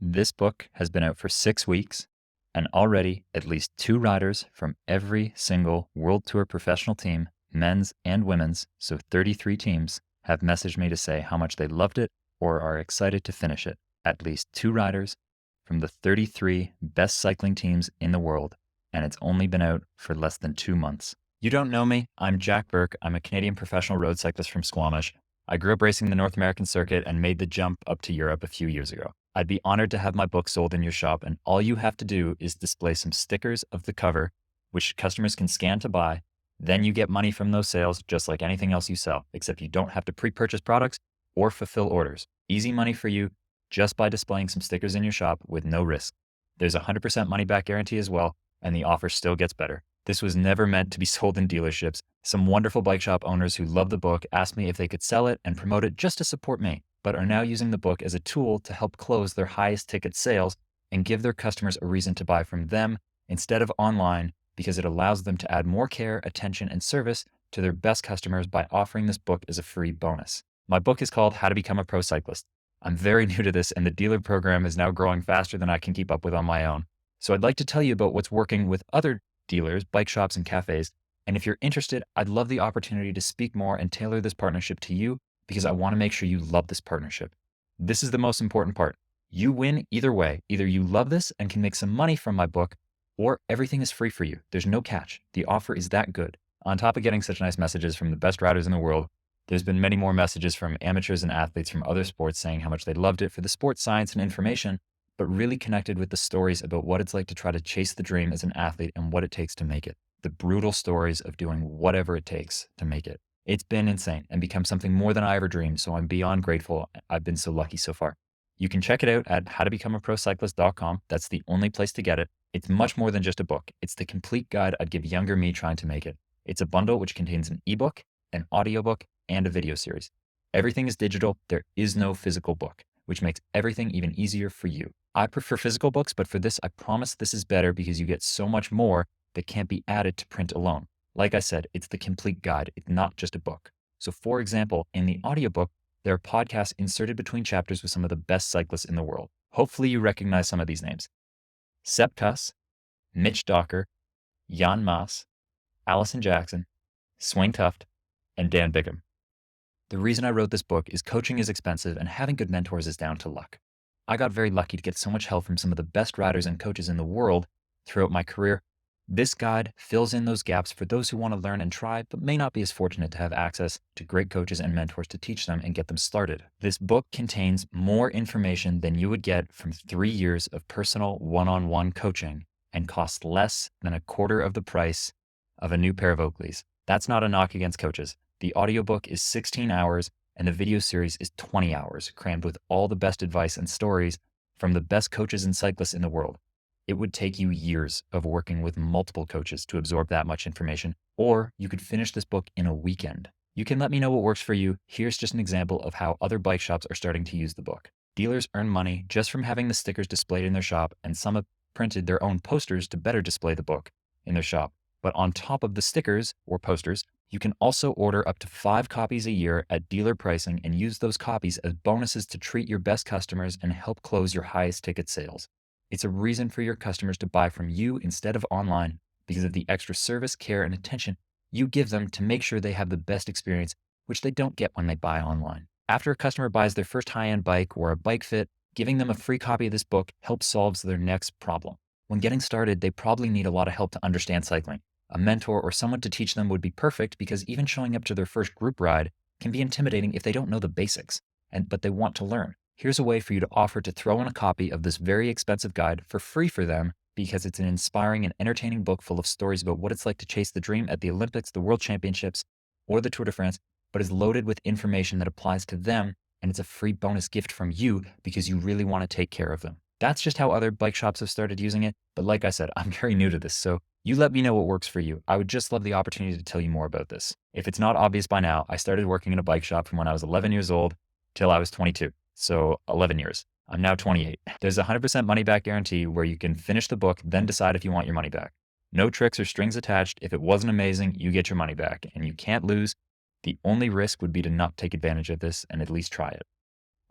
This book has been out for 6 weeks, and already at least 2 riders from every single World Tour professional team, men's and women's, so 33 teams, have messaged me to say how much they loved it or are excited to finish it. At least 2 riders from the 33 best cycling teams in the world, and it's only been out for less than 2 months. You don't know me. I'm Jack Burke. I'm a Canadian professional road cyclist from Squamish. I grew up racing the North American circuit and made the jump up to Europe a few years ago. I'd be honored to have my book sold in your shop, and all you have to do is display some stickers of the cover, which customers can scan to buy. Then you get money from those sales, just like anything else you sell, except you don't have to pre-purchase products or fulfill orders. Easy money for you just by displaying some stickers in your shop with no risk. There's a 100% money back guarantee as well, and the offer still gets better. This was never meant to be sold in dealerships. Some wonderful bike shop owners who love the book asked me if they could sell it and promote it just to support me, but are now using the book as a tool to help close their highest ticket sales and give their customers a reason to buy from them instead of online, because it allows them to add more care, attention, and service to their best customers by offering this book as a free bonus. My book is called How to Become a Pro Cyclist. I'm very new to this, and the dealer program is now growing faster than I can keep up with on my own. So I'd like to tell you about what's working with other dealers, bike shops, and cafes. And if you're interested, I'd love the opportunity to speak more and tailor this partnership to you, because I want to make sure you love this partnership. This is the most important part. You win either way. Either you love this and can make some money from my book, or everything is free for you. There's no catch. The offer is that good. On top of getting such nice messages from the best riders in the world, there's been many more messages from amateurs and athletes from other sports saying how much they loved it for the sports science and information, but really connected with the stories about what it's like to try to chase the dream as an athlete and what it takes to make it. The brutal stories of doing whatever it takes to make it. It's been insane and become something more than I ever dreamed, so I'm beyond grateful. I've been so lucky so far. You can check it out at howtobecomeaprocyclist.com. That's the only place to get it. It's much more than just a book. It's the complete guide I'd give younger me trying to make it. It's a bundle which contains an ebook, an audiobook, and a video series. Everything is digital. There is no physical book, which makes everything even easier for you. I prefer physical books, but for this, I promise this is better because you get so much more that can't be added to print alone. Like I said, it's the complete guide. It's not just a book. So for example, in the audiobook, there are podcasts inserted between chapters with some of the best cyclists in the world. Hopefully you recognize some of these names. Sepp Kuss, Mitch Docker, Jan Maas, Allison Jackson, Swain Tuft, and Dan Bigham. The reason I wrote this book is coaching is expensive and having good mentors is down to luck. I got very lucky to get so much help from some of the best riders and coaches in the world throughout my career. This guide fills in those gaps for those who want to learn and try, but may not be as fortunate to have access to great coaches and mentors to teach them and get them started. This book contains more information than you would get from 3 years of personal one-on-one coaching and costs less than a quarter of the price of a new pair of Oakleys. That's not a knock against coaches. The audiobook is 16 hours and the video series is 20 hours, crammed with all the best advice and stories from the best coaches and cyclists in the world. It would take you years of working with multiple coaches to absorb that much information, or you could finish this book in a weekend. You can let me know what works for you. Here's just an example of how other bike shops are starting to use the book. Dealers earn money just from having the stickers displayed in their shop, and some have printed their own posters to better display the book in their shop. But on top of the stickers or posters, you can also order up to 5 copies a year at dealer pricing and use those copies as bonuses to treat your best customers and help close your highest ticket sales. It's a reason for your customers to buy from you instead of online because of the extra service, care, and attention you give them to make sure they have the best experience, which they don't get when they buy online. After a customer buys their first high-end bike or a bike fit, giving them a free copy of this book helps solve their next problem. When getting started, they probably need a lot of help to understand cycling. A mentor or someone to teach them would be perfect because even showing up to their first group ride can be intimidating if they don't know the basics, but they want to learn. Here's a way for you to offer to throw in a copy of this very expensive guide for free for them because it's an inspiring and entertaining book full of stories about what it's like to chase the dream at the Olympics, the World Championships, or the Tour de France, but is loaded with information that applies to them, and it's a free bonus gift from you because you really want to take care of them. That's just how other bike shops have started using it, but like I said, I'm very new to this, so you let me know what works for you. I would just love the opportunity to tell you more about this. If it's not obvious by now, I started working in a bike shop from when I was 11 years old till I was 22. So 11 years. I'm now 28. There's a 100% money back guarantee where you can finish the book, then decide if you want your money back. No tricks or strings attached. If it wasn't amazing, you get your money back and you can't lose. The only risk would be to not take advantage of this and at least try it.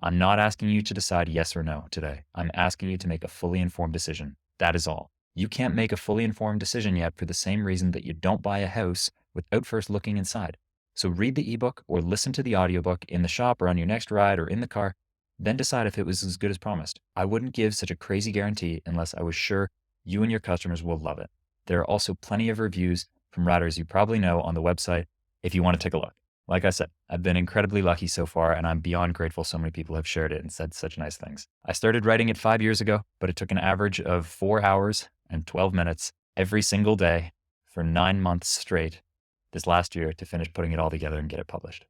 I'm not asking you to decide yes or no today. I'm asking you to make a fully informed decision. That is all. You can't make a fully informed decision yet for the same reason that you don't buy a house without first looking inside. So read the ebook or listen to the audiobook in the shop or on your next ride or in the car, then decide if it was as good as promised. I wouldn't give such a crazy guarantee unless I was sure you and your customers will love it. There are also plenty of reviews from riders you probably know on the website if you want to take a look. Like I said, I've been incredibly lucky so far, and I'm beyond grateful so many people have shared it and said such nice things. I started writing it 5 years ago, but it took an average of 4 hours and 12 minutes every single day for 9 months straight this last year to finish putting it all together and get it published.